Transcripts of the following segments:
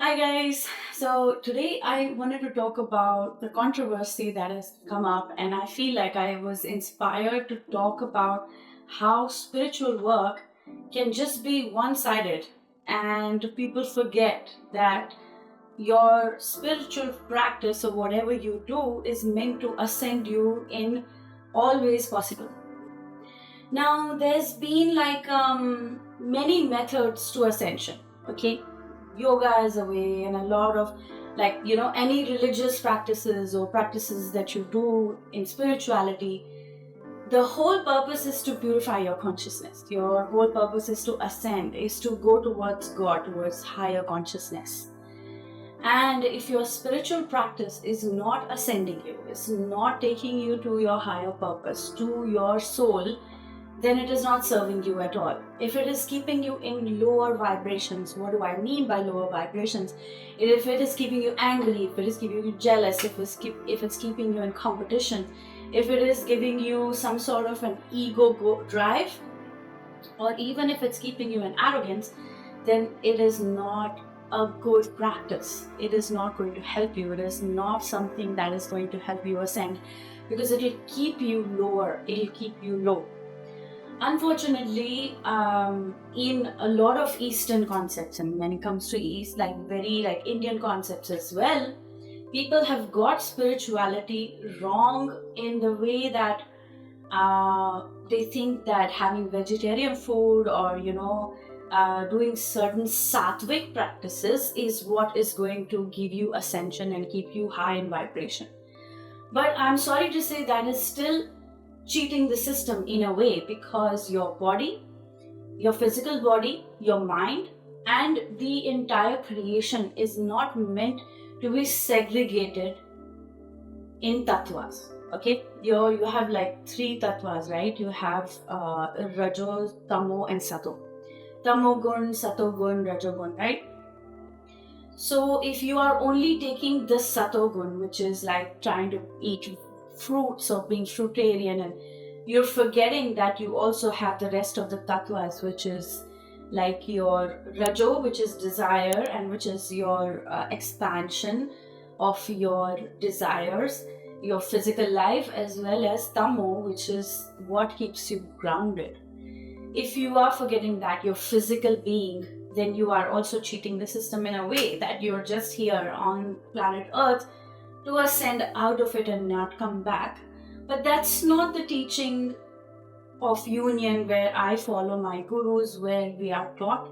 Hi guys. So today I wanted to talk about the controversy that has come up, and I feel like I was inspired to talk about how spiritual work can just be one-sided, and people forget that your spiritual practice or whatever you do is meant to ascend you in all ways possible. Now, there's been many methods to ascension. Okay, yoga is a way, and a lot of any religious practices or practices that you do in spirituality. The whole purpose is to purify your consciousness. Your whole purpose is to ascend, is to go towards God, towards higher consciousness. And if your spiritual practice is not ascending you, is not taking you to your higher purpose, to your soul, then it is not serving you at all. If it is keeping you in lower vibrations, what do I mean by lower vibrations? If it is keeping you angry, if it is keeping you jealous, if it's keeping you in competition, if it is giving you some sort of an drive, or even if it's keeping you in arrogance, then it is not a good practice. It is not going to help you. It is not something that is going to help you ascend, because it will keep you lower, it will keep you low. Unfortunately, in a lot of Eastern concepts, and when it comes to East, like Indian concepts as well, people have got spirituality wrong in the way that they think that having vegetarian food, or doing certain sattvic practices is what is going to give you ascension and keep you high in vibration. But I'm sorry to say that is still cheating the system in a way, because your body, your physical body, your mind, and the entire creation is not meant to be segregated in tattvas. Okay, you have like three tattvas, right? You have rajo, tamo, and sato. Tamo gun, sato gun, rajo gun, right? So if you are only taking the sato gun, which is like trying to eat fruits or being fruitarian, and you're forgetting that you also have the rest of the tattvas, which is like your rajo, which is desire, and which is your expansion of your desires, your physical life, as well as tamo, which is what keeps you grounded. If you are forgetting that your physical being, then you are also cheating the system in a way that you're just here on planet Earth to ascend out of it and not come back. But that's not the teaching of union where I follow my gurus, where we are taught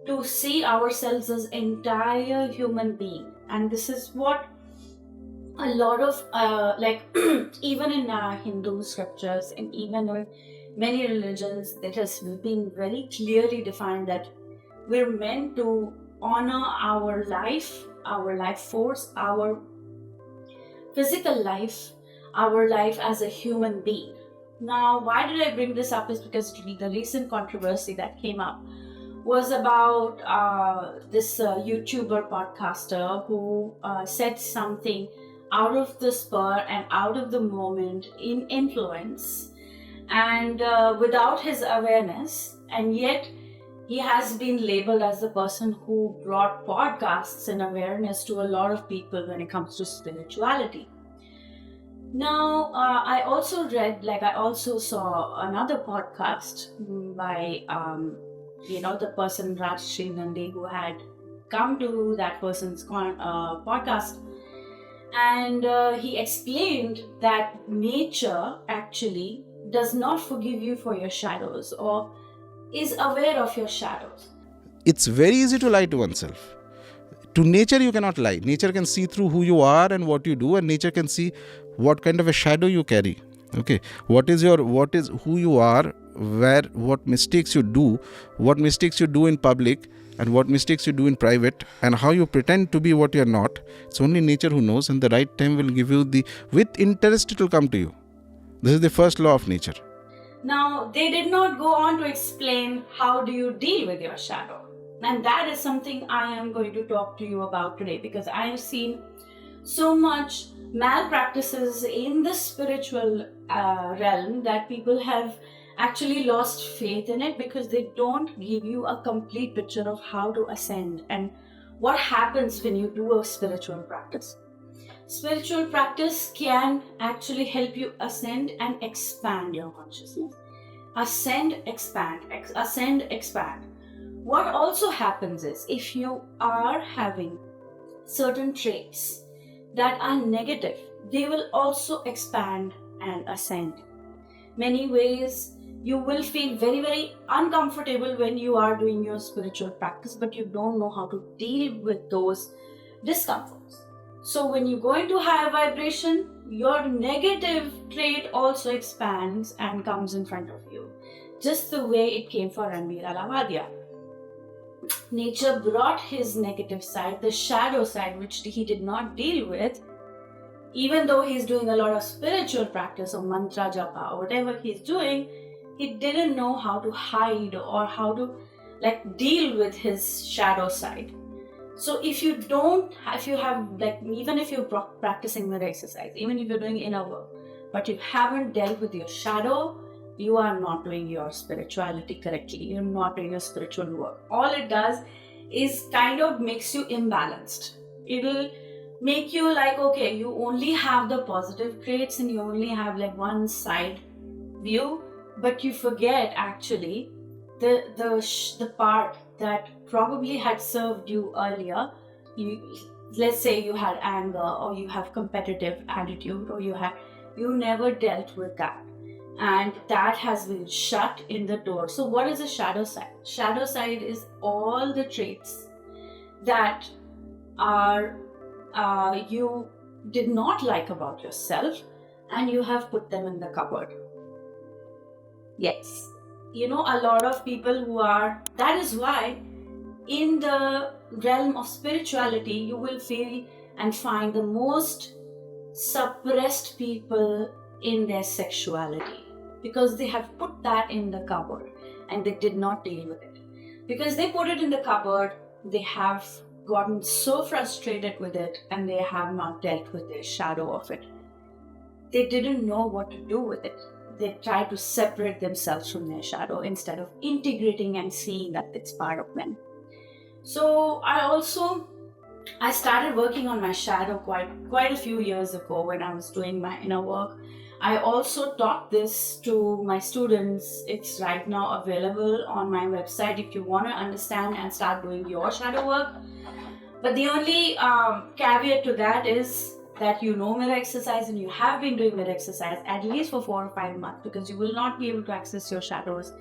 to see ourselves as entire human being. And this is what a lot of even in Hindu scriptures, and even in many religions, it has been very clearly defined that we're meant to honor our life force, our physical life, our life as a human being. Now, why did I bring this up? Is because the recent controversy that came up was about this YouTuber podcaster who said something out of the spur and out of the moment in influence, and without his awareness, and yet he has been labeled as the person who brought podcasts and awareness to a lot of people when it comes to spirituality. Now, I also saw another podcast by, the person Rajshri Nandi, who had come to that person's podcast, and he explained that nature actually does not forgive you for your shadows, or is aware of your shadows. It's very easy to lie to oneself. To nature, you cannot lie. Nature can see through who you are and what you do, and nature can see what kind of a shadow you carry. Okay, what is who you are, what mistakes you do in public, and what mistakes you do in private, and how you pretend to be what you're not. It's only nature who knows, and the right time will give you with interest it will come to you. This is the first law of nature. Now, they did not go on to explain how do you deal with your shadow. And that is something I am going to talk to you about today, because I have seen so much malpractices in the spiritual realm that people have actually lost faith in it, because they don't give you a complete picture of how to ascend and what happens when you do a spiritual practice. Spiritual practice can actually help you ascend and expand your consciousness. Ascend, expand, ascend, expand. What also happens is, if you are having certain traits that are negative, they will also expand and ascend. Many ways you will feel very, very uncomfortable when you are doing your spiritual practice, but you don't know how to deal with those discomforts. So when you go into higher vibration, your negative trait also expands and comes in front of you, just the way it came for Ranveer Alavadia. Nature brought his negative side, the shadow side, which he did not deal with. Even though he's doing a lot of spiritual practice or mantra japa or whatever he's doing, he didn't know how to hide or how to deal with his shadow side. So if you have even if you're practicing the exercise, even if you're doing inner work, but you haven't dealt with your shadow, you are not doing your spirituality correctly. You're not doing your spiritual work. All it does is kind of makes you imbalanced. It'll make you okay, you only have the positive traits and you only have one side view, but you forget actually the part that probably had served you earlier. Let's say you had anger, or you have competitive attitude, or you never dealt with that, and that has been shut in the door. So what is the shadow side? Shadow side is all the traits that are you did not like about yourself, and you have put them in the cupboard. Yes, a lot of people who are, that is why in the realm of spirituality you will feel and find the most suppressed people in their sexuality, because they have put that in the cupboard and they did not deal with it. Because they put it in the cupboard, they have gotten so frustrated with it and they have not dealt with the shadow of it. They didn't know what to do with it. They tried to separate themselves from their shadow instead of integrating and seeing that it's part of them. So I started working on my shadow quite a few years ago when I was doing my inner work. I also taught this to my students. It's right now available on my website if you want to understand and start doing your shadow work. But the only caveat to that is that you know mirror exercise and you have been doing mirror exercise at least for 4 or 5 months, because you will not be able to access your shadows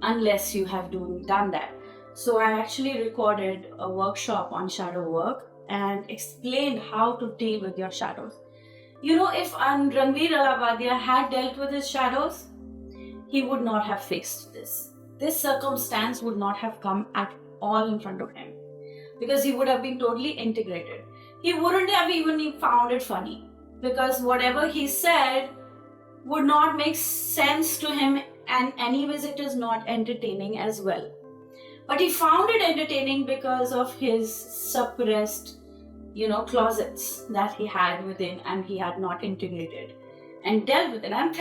unless you have done that. So I actually recorded a workshop on shadow work and explained how to deal with your shadows. If Ranveer Alavadia had dealt with his shadows, he would not have faced this. This circumstance would not have come at all in front of him, because he would have been totally integrated. He wouldn't have even found it funny, because whatever he said would not make sense to him, and anyways it is not entertaining as well. But he found it entertaining because of his suppressed, closets that he had within, and he had not integrated and dealt with it. I'm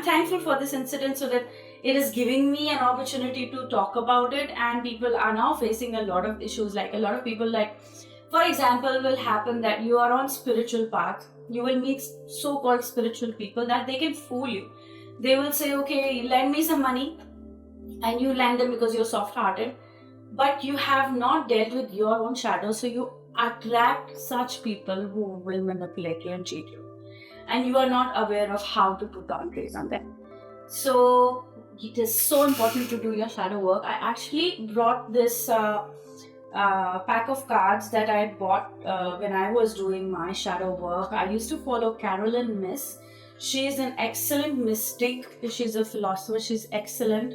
thankful for this incident, so that it is giving me an opportunity to talk about it, and people are now facing a lot of issues. A lot of people, for example, will happen that you are on spiritual path, you will meet so-called spiritual people that they can fool you. They will say, okay, lend me some money, and you lend them because you're soft-hearted, but you have not dealt with your own shadow, so you attract such people who will manipulate you and cheat you, and you are not aware of how to put boundaries on them. So it is so important to do your shadow work. I actually brought this pack of cards that I bought when I was doing my shadow work. I used to follow Carolyn Myss. She's an excellent mystic. She's a philosopher. She's excellent.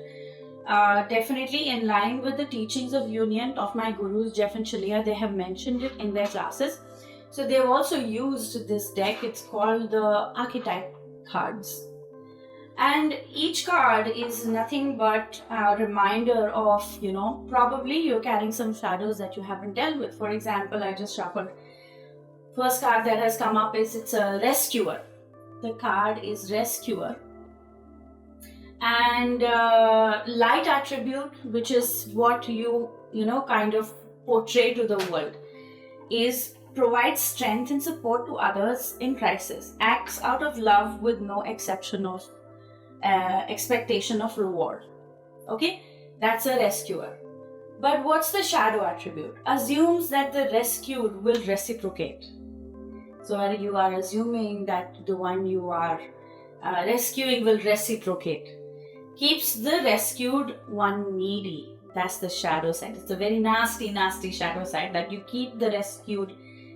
Definitely in line with the teachings of union of my gurus, Jeff and Shalia. They have mentioned it in their classes. So they've also used this deck. It's called the Archetype cards. And each card is nothing but a reminder of, probably you're carrying some shadows that you haven't dealt with. For example, I just shuffled. First card that has come up it's a rescuer. The card is rescuer. And light attribute, which is what you kind of portray to the world is provides strength and support to others in crisis, acts out of love with no exception of expectation of reward. Okay, that's a rescuer. But what's the shadow attribute? Assumes that the rescued will reciprocate. So you are assuming that the one you are rescuing will reciprocate. Keeps the rescued one needy. That's the shadow side. It's a very nasty, nasty shadow side, that you keep the rescued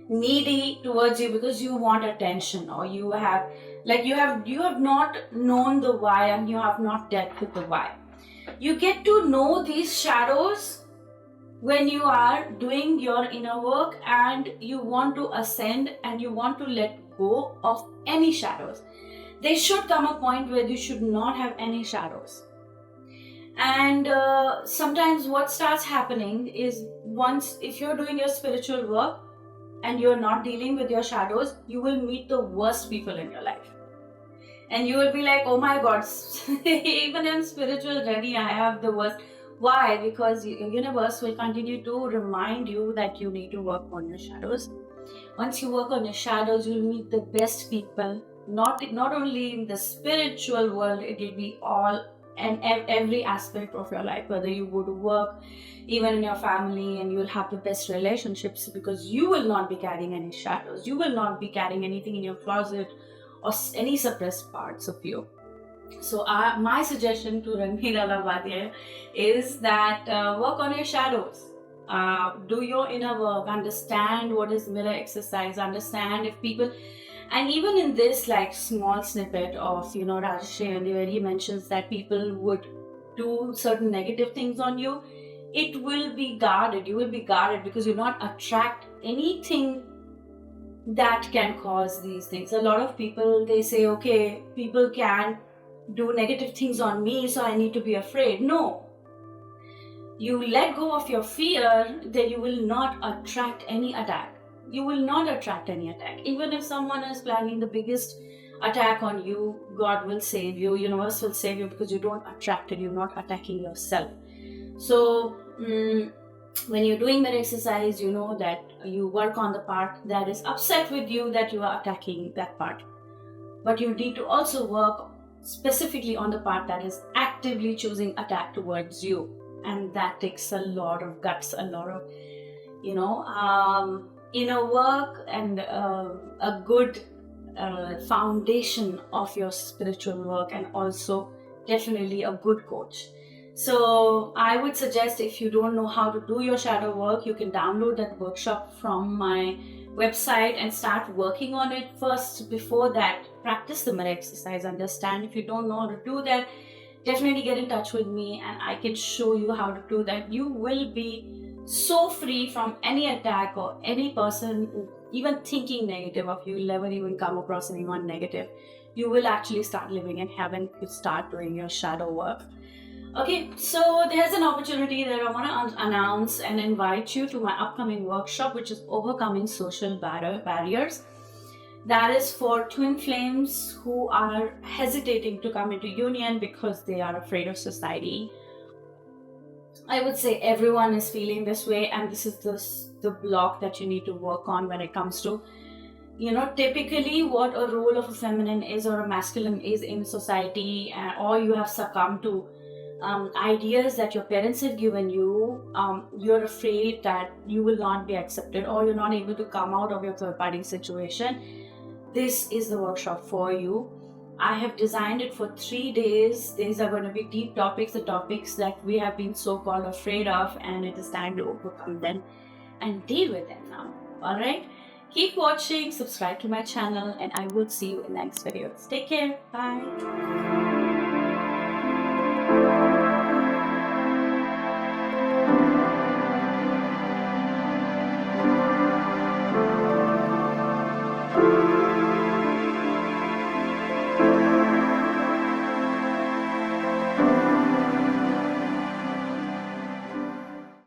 needy towards you because you want attention, or you have not known the why, and you have not dealt with the why. You get to know these shadows when you are doing your inner work and you want to ascend and you want to let go of any shadows. There should come a point where you should not have any shadows. And sometimes what starts happening is, once if you're doing your spiritual work and you're not dealing with your shadows, you will meet the worst people in your life. And you will be like, oh my god, even in spiritual journey I have the worst. Why? Because universe will continue to remind you that you need to work on your shadows. Once you work on your shadows, you'll meet the best people, not only in the spiritual world, it will be all and every aspect of your life, whether you go to work, even in your family, and you will have the best relationships because you will not be carrying any shadows. You will not be carrying anything in your closet or any suppressed parts of you. So my suggestion to Ranveer Alabadiya is that work on your shadows. Do your inner work, understand what is mirror exercise, understand if people, and even in this like small snippet of Rajesh, where he mentions that people would do certain negative things on you, it will be guarded. You will be guarded because you not attract anything that can cause these things. A lot of people, they say, okay, people can do negative things on me, so I need to be afraid. No. You let go of your fear, then you will not attract any attack. You will not attract any attack. Even if someone is planning the biggest attack on you, God will save you, universe will save you, because you don't attract it, you're not attacking yourself. So when you're doing that exercise, you know that you work on the part that is upset with you, that you are attacking that part. But you need to also work specifically on the part that is actively choosing attack towards you. And that takes a lot of guts, a lot of, inner work, and a good foundation of your spiritual work, and also definitely a good coach. So I would suggest, if you don't know how to do your shadow work, you can download that workshop from my website and start working on it first. Before that, practice the mirror exercise, understand. If you don't know how to do that, definitely get in touch with me and I can show you how to do that. You will be so free from any attack or any person even thinking negative of you. You'll never even come across anyone negative. You will actually start living in heaven if you start doing your shadow work. Okay, so there's an opportunity that I want to announce and invite you to my upcoming workshop, which is Overcoming Social Barriers. That is for twin flames who are hesitating to come into union because they are afraid of society. I would say everyone is feeling this way, and this is the block that you need to work on when it comes to, typically what a role of a feminine is or a masculine is in society, or you have succumbed to ideas that your parents have given you. You're afraid that you will not be accepted, or you're not able to come out of your third party situation. This is the workshop for you. I have designed it for 3 days. These are going to be deep topics, the topics that we have been so-called afraid of, and it is time to overcome them and deal with them now. Alright? Keep watching, subscribe to my channel, and I will see you in the next videos. Take care. Bye.